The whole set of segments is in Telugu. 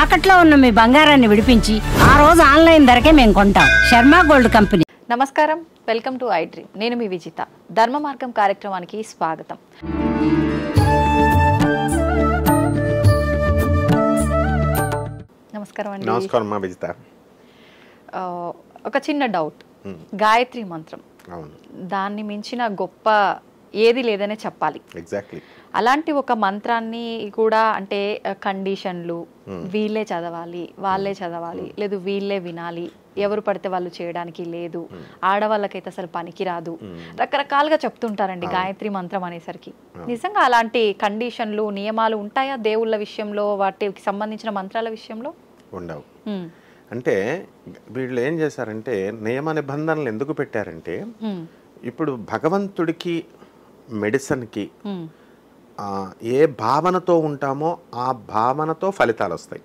తాకట్లో ఉన్న మీ బంగారాన్ని విడిపించి ఆ రోజు ఆన్లైన్ ధరకే మేము కొంటాం. Sharma gold company. నమస్కారం, వెల్కమ్ టు iDream. నేను మీ విజిత. ధర్మ మార్గం కార్యక్రమానికి స్వాగతం. నమస్కారం అండి. నమస్కారం మా విజిత. ఒక చిన్న డౌట్, గాయత్రి మంత్రం దాన్ని మించిన గొప్ప ఏది లేదనే చెప్పాలి. ఎగ్జాక్ట్లీ. అలాంటి ఒక మంత్రాన్ని కూడా అంటే కండిషన్లు, వీళ్ళే చదవాలి, వాళ్ళే చదవాలి, లేదు వీళ్ళే వినాలి, ఎవరు పడితే వాళ్ళు చేయడానికి లేదు, ఆడవాళ్ళకైతే అసలు పనికిరాదు, రకరకాలుగా చెప్తుంటారండి గాయత్రి మంత్రం అనేసరికి. నిజంగా అలాంటి కండిషన్లు, నియమాలు ఉంటాయా దేవుళ్ళ విషయంలో, వాటికి సంబంధించిన మంత్రాల విషయంలో? ఉండవు. అంటే వీళ్ళు ఏం చేశారంటే నియమ నిబంధనలు ఎందుకు పెట్టారంటే ఇప్పుడు భగవంతుడికి మెడిసిన్కి ఏ భావనతో ఉంటామో ఆ భావనతో ఫలితాలు వస్తాయి.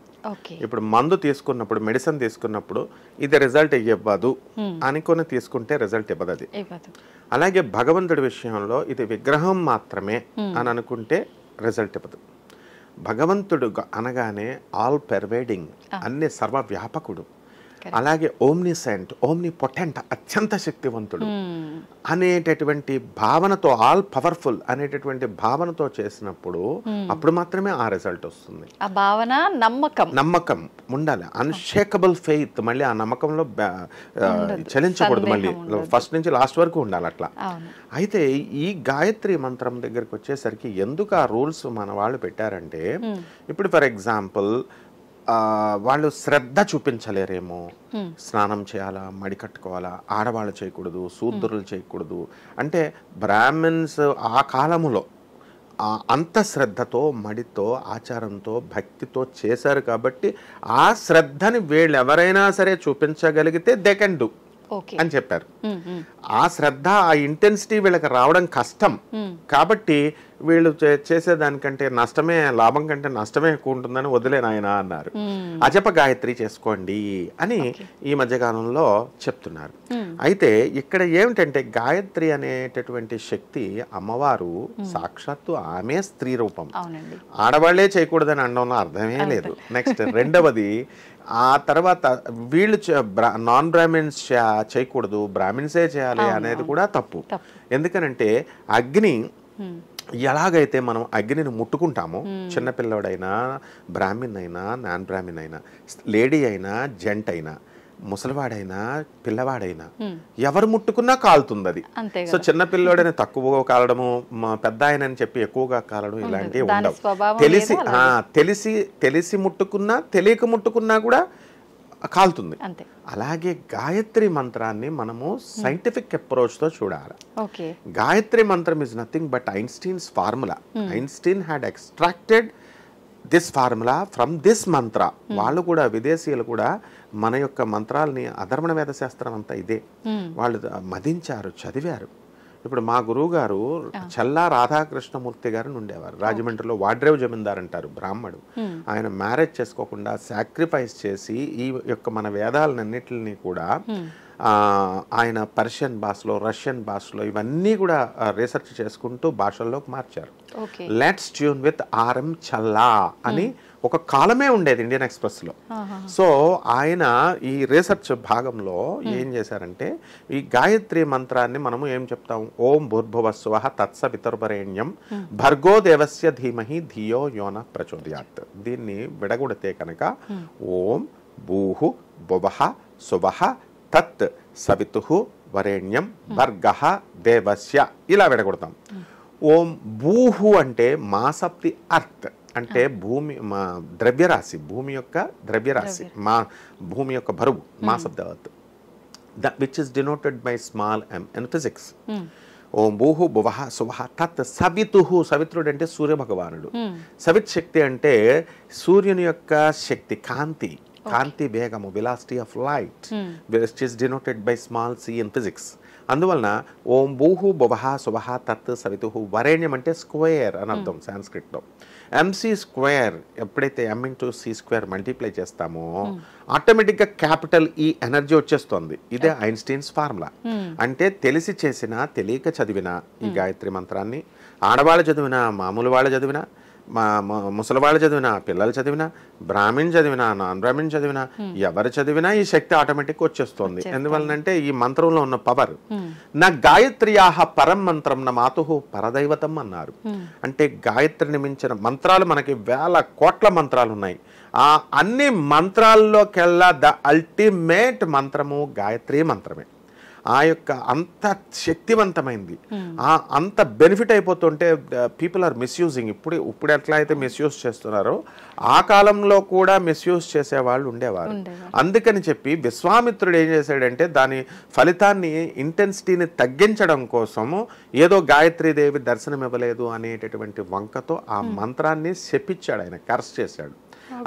ఇప్పుడు మందు తీసుకున్నప్పుడు, మెడిసిన్ తీసుకున్నప్పుడు ఇది రిజల్ట్ ఇవ్వదు అనుకొని తీసుకుంటే రిజల్ట్ ఇవ్వదు అది. అలాగే భగవంతుడి విషయంలో ఇది విగ్రహం మాత్రమే అని అనుకుంటే రిజల్ట్ ఇవ్వదు. భగవంతుడు అనగానే ఆల్ పెర్వేడింగ్, అన్ని సర్వవ్యాపకుడు, అలాగే ఓమ్నిసెంట్, ఓమ్నిపొటెంట్, అత్యంత శక్తివంతుడు అనేటటువంటి భావనతో, ఆల్ పవర్ఫుల్ అనేటటువంటి భావనతో చేసినప్పుడు అప్పుడు మాత్రమే ఆ రిజల్ట్ వస్తుంది. ఆ భావన, నమ్మకం ఉండాలి. Unshakeable faith. మళ్ళీ ఆ నమ్మకంలో చలించకూడదు, మళ్ళీ ఫస్ట్ నుంచి లాస్ట్ వరకు ఉండాలి అట్లా. అయితే ఈ గాయత్రి మంత్రం దగ్గరికి వచ్చేసరికి ఎందుకు ఆ రూల్స్ మన వాళ్ళు పెట్టారంటే, ఇప్పుడు ఫర్ ఎగ్జాంపుల్ వాళ్ళు శ్రద్ధ చూపించలేరేమో, స్నానం చేయాలా, మడి కట్టుకోవాలా, ఆడవాళ్ళు చేయకూడదు, శూద్రులు చేయకూడదు అంటే బ్రాహ్మణ్స్ ఆ కాలములో అంత శ్రద్ధతో, మడితో, ఆచారంతో, భక్తితో చేశారు కాబట్టి ఆ శ్రద్ధని వీళ్ళు ఎవరైనా సరే చూపించగలిగితే దే కెన్ డూ అని చెప్పారు. ఆ శ్రద్ధ, ఆ ఇంటెన్సిటీ వీళ్ళకి రావడం కష్టం కాబట్టి వీళ్ళు చేసేదానికంటే నష్టమే, లాభం కంటే నష్టమే ఎక్కువ ఉంటుందని వదిలేనాయన అన్నారు. అజప గాయత్రి చేసుకోండి అని ఈ మధ్యకాలంలో చెప్తున్నారు. అయితే ఇక్కడ ఏమిటంటే గాయత్రి అనేటటువంటి శక్తి, అమ్మవారు సాక్షాత్తు ఆమె స్త్రీ రూపం. ఆడవాళ్లే చేయకూడదని అనడంలో అర్థమే లేదు. నెక్స్ట్ రెండవది, ఆ తర్వాత వీళ్ళు నాన్ బ్రాహ్మిన్స్ చేయకూడదు, బ్రాహ్మిన్సే చేయాలి అనేది కూడా తప్పు. ఎందుకనంటే అగ్ని ఎలాగైతే మనం అగ్నిని ముట్టుకుంటామో, చిన్నపిల్లవాడైనా, బ్రాహ్మిన్ అయినా, నాన్ బ్రాహ్మిన్ అయినా, లేడీ అయినా, జెంట్ అయినా, ముసలివాడైనా, పిల్లవాడైనా ఎవరు ముట్టుకున్నా కాలుతుంది అది. సో చిన్నపిల్లవాడని తక్కువగా కాలడము, పెద్ద ఆయన అని చెప్పి ఎక్కువగా కాలడం ఇలాంటివి ఉండవు. తెలిసి ముట్టుకున్నా, తెలియక ముట్టుకున్నా కూడా కాలుతుంది. అలాగే గాయత్రి మంత్రాన్ని మనము సైంటిఫిక్ అప్రోచ్ తో చూడాలి. గాయత్రి మంత్రం is nothing but Einstein's formula. Einstein had extracted this formula from this మంత్ర. వాళ్ళు కూడా, విదేశీయులు కూడా మన యొక్క మంత్రాలని, అధర్వణ వేద శాస్త్రం అంతా ఇదే, వాళ్ళు మదించారు, చదివారు. ఇప్పుడు మా గురువు గారు చల్లా రాధాకృష్ణమూర్తి గారిని ఉండేవారు, రాజమండ్రిలో. వాడ్రేవ్ జమీందార్ అంటారు, బ్రాహ్మడు. ఆయన మ్యారేజ్ చేసుకోకుండా సాక్రిఫైస్ చేసి ఈ యొక్క మన వేదాలన్నింటినీ కూడా ఆయన పర్షియన్ భాషలో, రష్యన్ భాషలో ఇవన్నీ కూడా రీసెర్చ్ చేసుకుంటూ భాషల్లోకి మార్చారు. లెట్స్ ట్యూన్ విత్ ఆర్ఎం చల్లా అని ఒక కాలమే ఉండేది ఇండియన్ ఎక్స్ప్రెస్ లో. సో ఆయన ఈ రీసెర్చ్ భాగంలో ఏం చేశారంటే, ఈ గాయత్రి మంత్రాన్ని మనము ఏం చెప్తాం, ఓం భూర్భువస్సువః తత్సవితుర్వరేణ్యం భర్గో దేవస్య ధీమహి ధియో యోనః ప్రచోదయాత్. దీన్ని విడగొడితే కనుక ఓం భూహు భువః సువః తత్ సవితుః వరేణ్యం భర్గః దేవస్య ఇలా విడగొడతాం. ఓం భూహు అంటే మాసప్తి అర్త్ అంటే భూమి, మా ద్రవ్యరాశి, భూమి యొక్క ద్రవ్యరాశి, మా భూమి యొక్క బరువు, mass of the earth, which is denoted by small m in physics. ఓం భూహు భువః సువః తత్ సవితుః. సవిత్రుడు అంటే సూర్య భగవానుడు. సవిత్ శక్తి అంటే సూర్యుని యొక్క శక్తి, కాంతి, కాంతి వేగము, velocity of light, which is denoted by small c in physics. అందువలన ఓం భూహు భువః సువః తత్ సవితుః వరేణ్యం అంటే స్క్వేర్ అని అర్థం సాంస్క్రిట్లో. ఎంసీ స్క్వేర్ ఎప్పుడైతే m into c square multiply చేస్తామో ఆటోమేటిక్గా క్యాపిటల్ ఈ ఎనర్జీ వచ్చేస్తుంది. ఇదే ఐన్స్టీన్స్ ఫార్ములా. అంటే తెలిసి చేసినా, తెలియక చదివినా ఈ గాయత్రి మంత్రాన్ని, ఆడవాళ్ళు చదివినా, మామూలు వాళ్ళు చదివినా, ముసలివాళ్ళు చదివినా, పిల్లలు చదివినా, బ్రాహ్మణ్ చదివినా, నాన్ బ్రాహ్మణ్ చదివినా, ఎవరు చదివినా ఈ శక్తి ఆటోమేటిక్ వచ్చేస్తుంది. ఎందువలనంటే ఈ మంత్రంలో ఉన్న పవర్. నా గాయత్ర్యాహ పరం మంత్రం నా మాతుహు పరదైవతం అన్నారు. అంటే గాయత్రిని మించిన మంత్రాలు మనకి వేల కోట్ల మంత్రాలు ఉన్నాయి. ఆ అన్ని మంత్రాల్లోకెల్లా ద అల్టిమేట్ మంత్రము గాయత్రి మంత్రమే. ఆ యొక్క అంత శక్తివంతమైంది, అంత బెనిఫిట్ అయిపోతుంటే పీపుల్ ఆర్ మిస్యూజింగ్. ఇప్పుడు ఎట్లా అయితే మిస్యూజ్ చేస్తున్నారో ఆ కాలంలో కూడా మిస్యూజ్ చేసేవాళ్ళు ఉండేవారు. అందుకని చెప్పి విశ్వామిత్రుడు ఏం చేశాడంటే దాని ఫలితాన్ని, ఇంటెన్సిటీని తగ్గించడం కోసము ఏదో గాయత్రీదేవి దర్శనం ఇవ్వలేదు అనేటటువంటి వంకతో ఆ మంత్రాన్ని శపించాడు, ఆయన కర్స్ చేశాడు.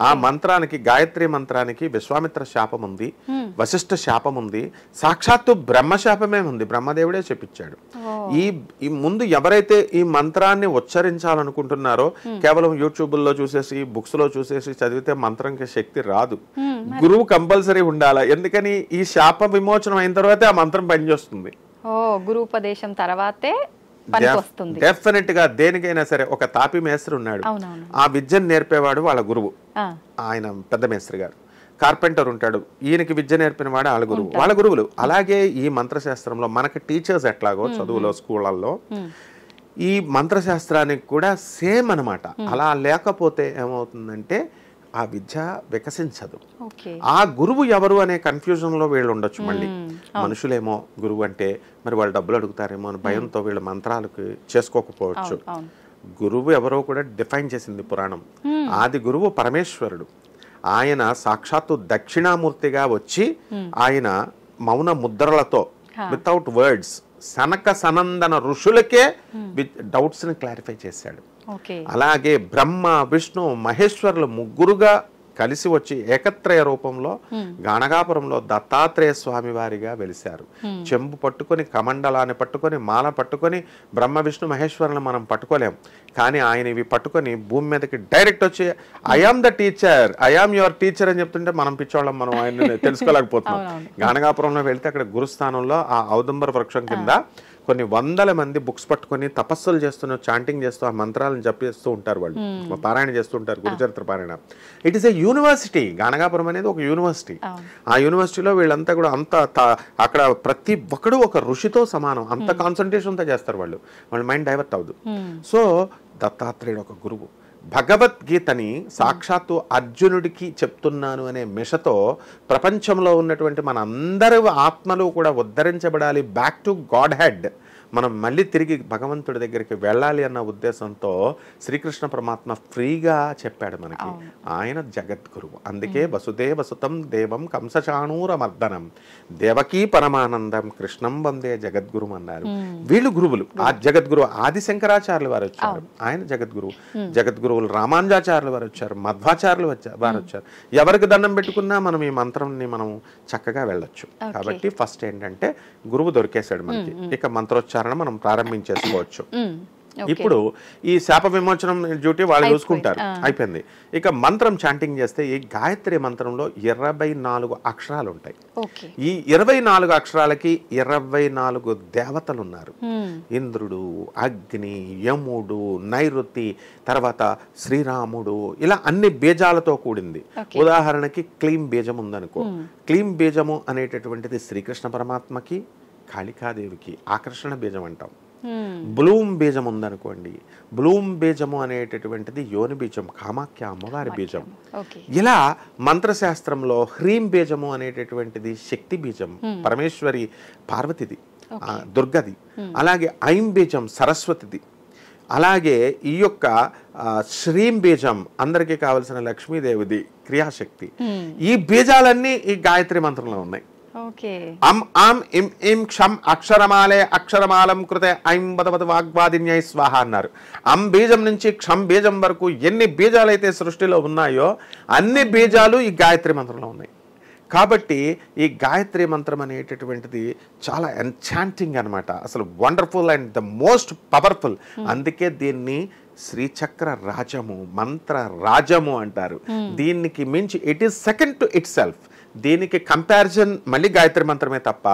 ఆ మంత్రానికి, గాయత్రి మంత్రానికి విశ్వామిత్ర శాపం ఉంది, వశిష్ఠ శాపం ఉంది, సాక్షాత్తు బ్రహ్మశాపమే ఉంది. బ్రహ్మదేవుడే చెప్పించాడు. ఈ ముందు ఎవరైతే ఈ మంత్రాన్ని ఉచ్చరించాలనుకుంటున్నారో కేవలం యూట్యూబ్లో చూసేసి, బుక్స్ లో చూసేసి చదివితే మంత్రంకి శక్తి రాదు. గురువు కంపల్సరీ ఉండాలి. ఎందుకని ఈ శాప విమోచనం అయిన తర్వాతే ఆ మంత్రం పనిచేస్తుంది. గురుపదేశం తర్వాతే డెఫినెట్ గా దేనికైనా సరే. ఒక తాపి మేస్త్రి ఉన్నాడు, ఆ విద్యను నేర్పేవాడు వాళ్ళ గురువు, ఆయన పెద్ద మేస్త్రి గారు. కార్పెంటర్ ఉంటాడు, ఈయనకి విద్య నేర్పిన వాడు వాళ్ళ గురువు, వాళ్ళ గురువులు. అలాగే ఈ మంత్రశాస్త్రంలో మనకి టీచర్స్ ఎట్లాగో చదువులో, స్కూళ్ళల్లో, ఈ మంత్రశాస్త్రానికి కూడా సేమ్ అనమాట. అలా లేకపోతే ఏమవుతుందంటే ఆ విద్య వికసించదు. ఆ గురువు ఎవరు అనే కన్ఫ్యూజన్ లో వీళ్ళు ఉండొచ్చు. మళ్ళీ మనుషులేమో గురువు అంటే మరి వాళ్ళు డబ్బులు అడుగుతారేమో అని భయంతో వీళ్ళు మంత్రాలకు చేసుకోకపోవచ్చు. గురువు ఎవరో కూడా డిఫైన్ చేసింది పురాణం. ఆది గురువు పరమేశ్వరుడు. ఆయన సాక్షాత్తు దక్షిణామూర్తిగా వచ్చి ఆయన మౌన ముద్రలతో, వితౌట్ వర్డ్స్, సనక సనందన ఋషులకే డౌట్స్ ని క్లారిఫై చేశాడు. అలాగే బ్రహ్మ, విష్ణు, మహేశ్వరులు ముగ్గురుగా కలిసి వచ్చి ఏకత్రయ రూపంలో గాణగాపురంలో దత్తాత్రేయ స్వామి వారిగా వెలిశారు. చెంబు పట్టుకొని, కమండలాన్ని పట్టుకొని, మాల పట్టుకొని బ్రహ్మ, విష్ణు, మహేశ్వరులను మనం పట్టుకోలేం. కానీ ఆయన ఇవి పట్టుకొని భూమి మీదకి డైరెక్ట్ వచ్చి I am the teacher, I am your teacher అని చెప్తుంటే మనం పిచ్చోళ్ళం, మనం ఆయన తెలుసుకోలేకపోతున్నాం. గాణగాపురంలో వెళ్తే అక్కడ గురుస్థానంలో ఆ ఔదుంబర వృక్షం కింద కొన్ని వందల మంది బుక్స్ పట్టుకొని తపస్సులు చేస్తున్న, చాంటింగ్ చేస్తూ ఆ మంత్రాలను జపిస్తూ ఉంటారు. వాళ్ళు పారాయణ చేస్తూ ఉంటారు, గురుచరిత్ర పారాయణ. It is a university. Ganagapur అనేది ఒక యూనివర్సిటీ. ఆ యూనివర్సిటీలో వీళ్ళంతా కూడా అక్కడ ప్రతి ఒక్కడు ఒక ఋషితో సమానం. అంత కాన్సన్ట్రేషన్తో చేస్తారు వాళ్ళు, వాళ్ళ మైండ్ డైవర్ట్ అవ్వదు. సో దత్తాత్రేయుడు ఒక గురువు. భగవద్గీతని సాక్షాత్తు అర్జునుడికి చెప్తున్నాను అనే మిషతో ప్రపంచంలో ఉన్నటువంటి మన అందరి ఆత్మలు కూడా ఉద్ధరించబడాలి, బ్యాక్ టు గాడ్ హెడ్, మనం మళ్ళీ తిరిగి భగవంతుడి దగ్గరికి వెళ్ళాలి అన్న ఉద్దేశంతో శ్రీకృష్ణ పరమాత్మ ఫ్రీగా చెప్పాడు మనకి. ఆయన జగద్గురువు. అందుకే వసుదేవ సుతం దేవం కంసచాణూరమర్దనం దేవకీ పరమానందం కృష్ణం వందే జగద్గురు అన్నారు. వీళ్ళు గురువులు. ఆ జగద్గురువు ఆది శంకరాచార్యులు వారు వచ్చారు, ఆయన జగద్గురువు. జగద్గురువులు రామానుజాచార్యులు వారు వచ్చారు, మధ్వాచార్యులు వారు వచ్చారు. ఎవరికి దండం పెట్టుకున్నా మనం ఈ మంత్రంని మనం చక్కగా వెళ్ళొచ్చు. కాబట్టి ఫస్ట్ ఏంటంటే గురువు దొరికేశాడు మనకి. ఇక మంత్రోచ్చారణ మనం ప్రారంభించేసుకోవచ్చు. ఇప్పుడు ఈ శాప విమోచనం డ్యూటీ వాళ్ళు చూసుకుంటారు, అయిపోయింది. ఇక మంత్రం చాంటింగ్ చేస్తే ఈ గాయత్రి మంత్రంలో 24 అక్షరాలు ఉంటాయి. ఈ 24 అక్షరాలకి 24 దేవతలు ఉన్నారు. ఇంద్రుడు, అగ్ని, యముడు, నైరుతి, తర్వాత శ్రీరాముడు, ఇలా అన్ని బీజాలతో కూడింది. ఉదాహరణకి క్లీం బీజం ఉందనుకో. క్లీం బీజము అనేటటువంటిది శ్రీకృష్ణ పరమాత్మకి, కాళికాదేవికి ఆకర్షణ బీజం అంటాం. బ్లూమ్ బీజం ఉందనుకోండి, బ్లూమ్ బీజము అనేటటువంటిది యోని బీజం, కామాఖ్య అమ్మవారి బీజం. ఇలా మంత్రశాస్త్రంలో హ్రీం బీజము అనేటటువంటిది శక్తి బీజం, పరమేశ్వరి పార్వతిది, దుర్గది. అలాగే ఐం బీజం సరస్వతిది. అలాగే ఈ యొక్క శ్రీం బీజం అందరికీ కావలసిన లక్ష్మీదేవిది, క్రియాశక్తి. ఈ బీజాలన్నీ ఈ గాయత్రి మంత్రంలో ఉన్నాయి. అం ఆం ఇం ఇం క్షం అక్షరమాలే అక్షరమాలం కృతే ఐం వదవద వాగ్వాదిన్యై స్వాహ అన్నారు. అం బీజం నుంచి క్షం బీజం వరకు ఎన్ని బీజాలైతే సృష్టిలో ఉన్నాయో అన్ని బీజాలు ఈ గాయత్రి మంత్రంలో ఉన్నాయి. కాబట్టి ఈ గాయత్రి మంత్రం అనేటటువంటిది చాలా ఎన్ఛాంటింగ్ అనమాట, అసలు wonderful and the most powerful. అందుకే దీన్ని శ్రీచక్ర రాజము, మంత్ర రాజము అంటారు. దీనికి మించి it is second to it self. దీనికి కంపారిజన్ మళ్ళీ గాయత్రి మంత్రమే తప్ప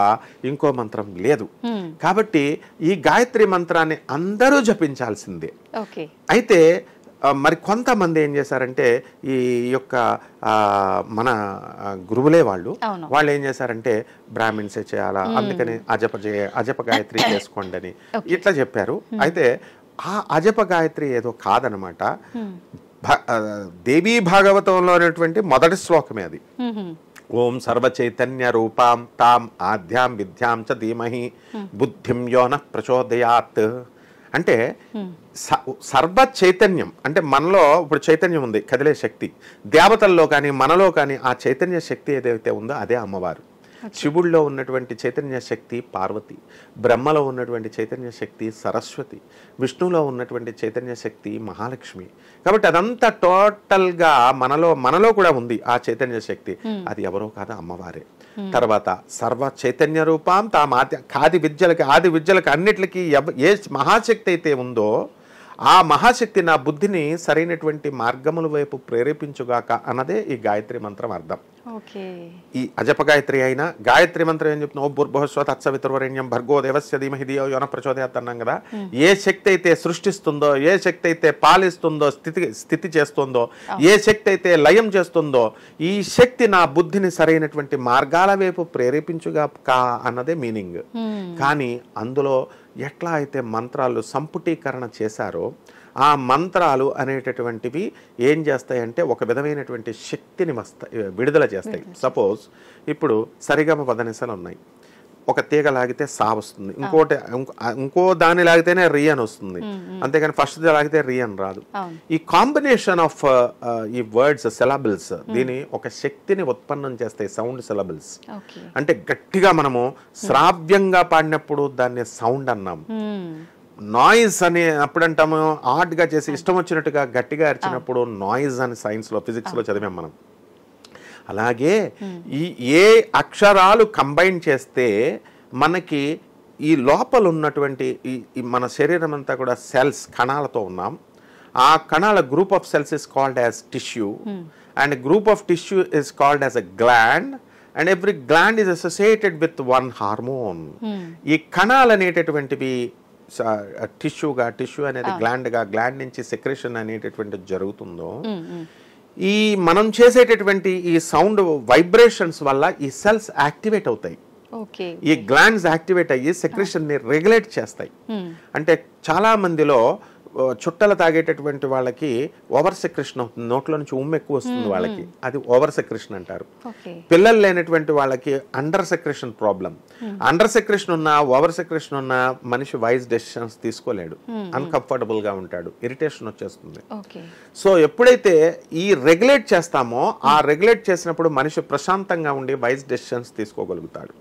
ఇంకో మంత్రం లేదు. కాబట్టి ఈ గాయత్రి మంత్రాన్ని అందరూ జపించాల్సిందే. అయితే మరి కొంతమంది ఏం చేశారంటే ఈ యొక్క మన గురువులే వాళ్ళు ఏం చేశారంటే బ్రాహ్మిన్సే చేయాలా, అందుకని అజప గాయత్రి చేసుకోండి అని ఇట్లా చెప్పారు. అయితే ఆ అజప గాయత్రి ఏదో కాదనమాట. దేవీ భాగవతంలో అనేటువంటి మొదటి శ్లోకమే అది. ఓం సర్వ చైతన్య రూపాం తాం ఆద్యాం విద్యాం చ ధీమహి బుద్ధిం యోన ప్రచోదయాత్. అంటే సర్వ చైతన్యం అంటే మనలో ఇప్పుడు చైతన్యం ఉంది, కదిలే శక్తి. దేవతల్లో కానీ మనలో కానీ ఆ చైతన్య శక్తి ఏదైతే ఉందో అదే అమ్మవారు. శివుడిలో ఉన్నటువంటి చైతన్య శక్తి పార్వతి, బ్రహ్మలో ఉన్నటువంటి చైతన్య శక్తి సరస్వతి, విష్ణువులో ఉన్నటువంటి చైతన్య శక్తి మహాలక్ష్మి. కాబట్టి అదంతా టోటల్గా మనలో కూడా ఉంది ఆ చైతన్య శక్తి. అది ఎవరో కాదు అమ్మవారే. తర్వాత సర్వ చైతన్య రూపం ఆది విద్యలకి అన్నిటికీ ఏ మహాశక్తి అయితే ఉందో ఆ మహాశక్తి నా బుద్ధిని సరైనటువంటి మార్గముల వైపు ప్రేరేపించుగాక అన్నదే ఈ గాయత్రి మంత్రం అర్థం. ఈ అజప గాయత్రి అయినా గాయత్రి మంత్రం ఏం చెప్తున్నా, ఓ భూర్భువస్వ తత్సవితుర్వరేణ్యం భర్గో దేవస్య ధీమహి ధియో యోన ప్రచోదయాత్ అన్నాం కదా. ఏ శక్తి అయితే సృష్టిస్తుందో, ఏ శక్తి అయితే పాలిస్తుందో, స్థితి చేస్తుందో, ఏ శక్తి అయితే లయం చేస్తుందో, ఈ శక్తి నా బుద్ధిని సరైనటువంటి మార్గాల వైపు ప్రేరేపించుగా అన్నదే మీనింగ్. కానీ అందులో ఎట్లా అయితే మంత్రాలు సంపుటీకరణ చేశారో ఆ మంత్రాలు అనేటటువంటివి ఏం చేస్తాయంటే ఒక విధమైనటువంటి శక్తిని విడుదల చేస్తాయి. సపోజ్ ఇప్పుడు సరిగమ పదనిసలు ఉన్నాయి, ఒక తీగ లాగితే సా వస్తుంది, ఇంకో దాన్ని లాగితేనే రీ అని వస్తుంది, అంతేగాని ఫస్ట్ లాగితే రీ అని రాదు. ఈ కాంబినేషన్ ఆఫ్ ఈ వర్డ్స్ సిలబుల్స్ దీని ఒక శక్తిని ఉత్పన్నం చేస్తాయి. సౌండ్ సిలబుల్స్ అంటే గట్టిగా మనము శ్రావ్యంగా పాడినప్పుడు దాన్ని సౌండ్ అన్నాం. నాయిస్ అని అప్పుడంటాము, ఆర్ట్గా చేసి ఇష్టం వచ్చినట్టుగా గట్టిగా అరిచినప్పుడు నాయిస్ అని సైన్స్లో ఫిజిక్స్లో చదివాం మనం. అలాగే ఏ అక్షరాలు కంబైన్ చేస్తే మనకి ఈ లోపల ఉన్నటువంటి ఈ మన శరీరం అంతా కూడా సెల్స్ కణాలతో ఉన్నాం. ఆ కణాల group of cells is called as tissue and group of tissue is called as a gland and every gland is associated with one hormone. ఈ కణాలు అనేటటువంటివి టిష్యూ అనేది గ్లాండ్ నుంచి సెక్రెషన్ అనేటటువంటి జరుగుతుందో, ఈ మనం చేసేటటువంటి ఈ సౌండ్ వైబ్రేషన్స్ వల్ల ఈ సెల్స్ యాక్టివేట్ అవుతాయి. ఈ గ్లాండ్స్ యాక్టివేట్ అయ్యి సెక్రెషన్ ని రెగ్యులేట్ చేస్తాయి. అంటే చాలా మందిలో చుట్టలు తాగేటటువంటి వాళ్ళకి ఓవర్ సెక్రెషన్ అవుతుంది, నోట్లో నుంచి ఉమ్ము ఎక్కువ వస్తుంది వాళ్ళకి, అది ఓవర్ సెక్రెషన్ అంటారు. పిల్లలు లేనటువంటి వాళ్ళకి under secretion problem. Under secretion ఉన్న ఓవర్ సెక్రెషన్ ఉన్న మనిషి వైజ్ డెసిషన్స్ తీసుకోలేడు, అన్కంఫర్టబుల్ గా ఉంటాడు, ఇరిటేషన్ వచ్చేస్తుంది. సో ఎప్పుడైతే ఈ రెగ్యులేట్ చేస్తామో ఆ రెగ్యులేట్ చేసినప్పుడు మనిషి ప్రశాంతంగా ఉండి వైజ్ డెసిషన్స్ తీసుకోగలుగుతాడు.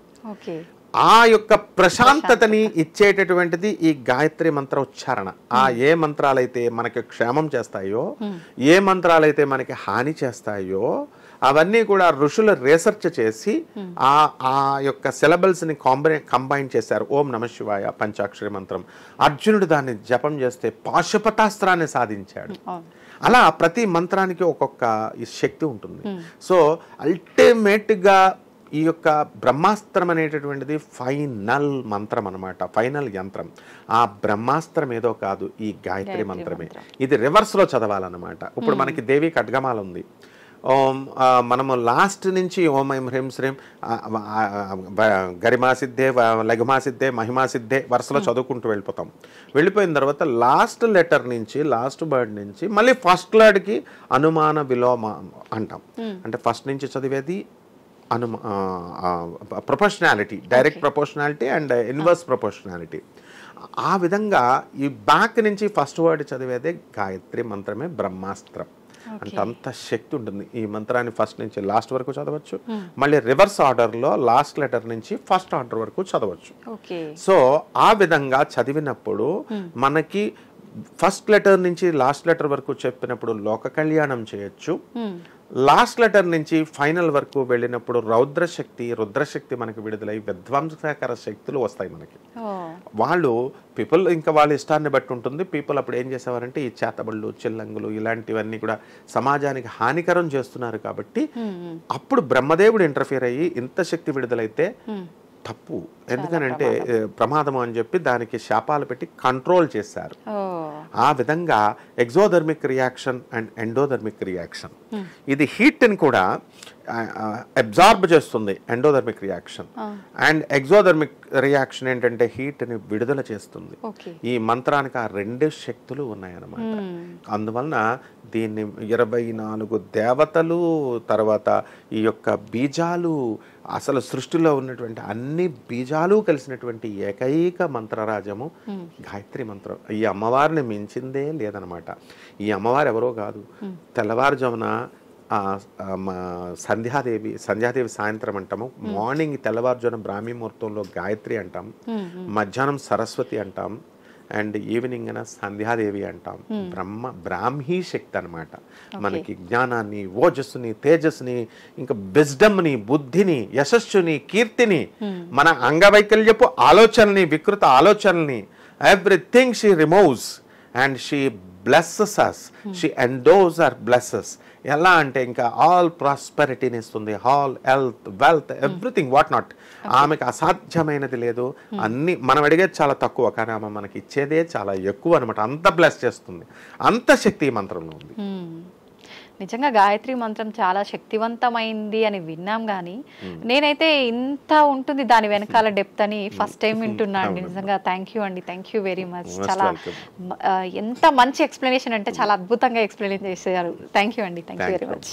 ఆ యొక్క ప్రశాంతతని ఇచ్చేటటువంటిది ఈ గాయత్రి మంత్ర ఉచ్చారణ. ఆ ఏ మంత్రాలైతే మనకి క్షేమం చేస్తాయో, ఏ మంత్రాలైతే మనకి హాని చేస్తాయో అవన్నీ కూడా ఋషులు రీసెర్చ్ చేసి ఆ యొక్క సిలబల్స్ ని కంబైన్ చేశారు. ఓం నమ శివాయ పంచాక్షరి మంత్రం. అర్జునుడు దాన్ని జపం చేస్తే పాశుపతాస్త్రాన్ని సాధించాడు. అలా ప్రతి మంత్రానికి ఒక్కొక్క శక్తి ఉంటుంది. సో అల్టిమేట్ గా ఈ యొక్క బ్రహ్మాస్త్రం అనేటటువంటిది ఫైనల్ మంత్రం అనమాట, ఫైనల్ యంత్రం. ఆ బ్రహ్మాస్త్రం ఏదో కాదు, ఈ గాయత్రి మంత్రమే. ఇది రివర్స్ లో చదవాలన్నమాట. ఇప్పుడు మనకి దేవి ఖడ్గమాల ఉంది. ఓం మనము లాస్ట్ నుంచి ఓం ఐం హ్రీం శ్రీం గరిమా సిద్ధే లఘుమా సిద్ధే మహిమా సిద్ధే వరుసలో చదువుకుంటూ వెళ్ళిపోయిన తర్వాత లాస్ట్ లెటర్ నుంచి లాస్ట్ వర్డ్ నుంచి మళ్ళీ ఫస్ట్ వర్డ్కి అనుమాన విలోమ అంటాం. అంటే ఫస్ట్ నుంచి చదివేది proportionality, direct proportionality and inverse proportionality. ఆ విధంగా ఈ బ్యాక్ నుంచి ఫస్ట్ వర్డ్ చదివేదే గాయత్రి మంత్రమే బ్రహ్మాస్త్రం. అంటే అంత శక్తి ఉంటుంది ఈ మంత్రాన్ని. ఫస్ట్ నుంచి లాస్ట్ వరకు చదవచ్చు, మళ్ళీ రివర్స్ ఆర్డర్లో లాస్ట్ లెటర్ నుంచి ఫస్ట్ ఆర్డర్ వరకు చదవచ్చు. సో ఆ విధంగా చదివినప్పుడు మనకి ఫస్ట్ లెటర్ నుంచి లాస్ట్ లెటర్ వరకు చెప్పినప్పుడు లోక కళ్యాణం చేయొచ్చు. లాస్ట్ లెటర్ నుంచి ఫైనల్ వరకు వెళ్ళినప్పుడు రుద్రశక్తి మనకి విడుదలై విధ్వంసకర శక్తులు వస్తాయి మనకి. వాళ్ళు పీపుల్ ఇంకా వాళ్ళ ఇష్టాన్ని బట్టి ఉంటుంది. పీపుల్ అప్పుడు ఏం చేసేవారంటే ఈ చేతబళ్ళు చిల్లంగులు ఇలాంటివన్నీ కూడా సమాజానికి హానికరం చేస్తున్నారు. కాబట్టి అప్పుడు బ్రహ్మదేవుడు ఇంటర్ఫియర్ అయ్యి ఇంత శక్తి విడుదలైతే తప్పు. ఎందుకనంటే ప్రమాదం అని చెప్పి దానికి శాపాలు పెట్టి కంట్రోల్ చేశారు. ఆ విధంగా exothermic reaction and endothermic reaction, ఇది హీట్ని కూడా అబ్జార్బ్ చేస్తుంది endothermic reaction, and exothermic reaction ఏంటంటే హీట్ని విడుదల చేస్తుంది. ఈ మంత్రానికి ఆ రెండు శక్తులు ఉన్నాయన్నమాట. అందువలన దీన్ని 24 దేవతలు, తర్వాత ఈ యొక్క బీజాలు, అసలు సృష్టిలో ఉన్నటువంటి అన్ని బీజాలు కలిసినటువంటి ఏకైక మంత్రరాజము గాయత్రి మంత్రం. ఈ అమ్మవారిని మించిందే లేదనమాట. ఈ అమ్మవారు ఎవరో కాదు, తెల్లవారుజామున సంధ్యాదేవి సాయంత్రం అంటాము, మార్నింగ్ తెల్లవారుజామున బ్రాహ్మీ ముహూర్తంలో గాయత్రి అంటాం, మధ్యాహ్నం సరస్వతి అంటాం, అండ్ ఈవినింగ్ అయినా సంధ్యాదేవి అంటాం. బ్రాహ్మీ శక్తి అనమాట. మనకి జ్ఞానాన్ని, ఓజస్సుని, తేజస్సుని, ఇంకా విజ్డమ్ని, బుద్ధిని, యశస్సుని, కీర్తిని, మన అంగవైకల్యపు ఆలోచనల్ని, వికృత ఆలోచనల్ని, everything she removes and she blesses us, she endows our blesses. ఎలా అంటే ఇంకా ఆల్ ప్రాస్పెరిటీని ఇస్తుంది, all health, wealth, everything what not. ఆమెకు అసాధ్యమైనది లేదు. అన్ని మనం అడిగేది చాలా తక్కువ, కానీ ఆమె మనకి ఇచ్చేదే చాలా ఎక్కువ అనమాట. అంత బ్లెస్ చేస్తుంది, అంత శక్తి ఈ మంత్రంలో ఉంది. నిజంగా గాయత్రి మంత్రం చాలా శక్తివంతమైంది అని విన్నాం, కానీ నేనైతే ఇంత ఉంటుంది దాని వెనకాల డెప్త్ అని ఫస్ట్ టైం వింటున్నా అండి. నిజంగా థ్యాంక్ యూ అండి, థ్యాంక్ యూ వెరీ మచ్. చాలా ఎంత మంచి ఎక్స్ప్లెనేషన్ అంటే చాలా అద్భుతంగా ఎక్స్ప్లెయిన్ చేశారు. థ్యాంక్ యూ అండి, థ్యాంక్ యూ వెరీ మచ్.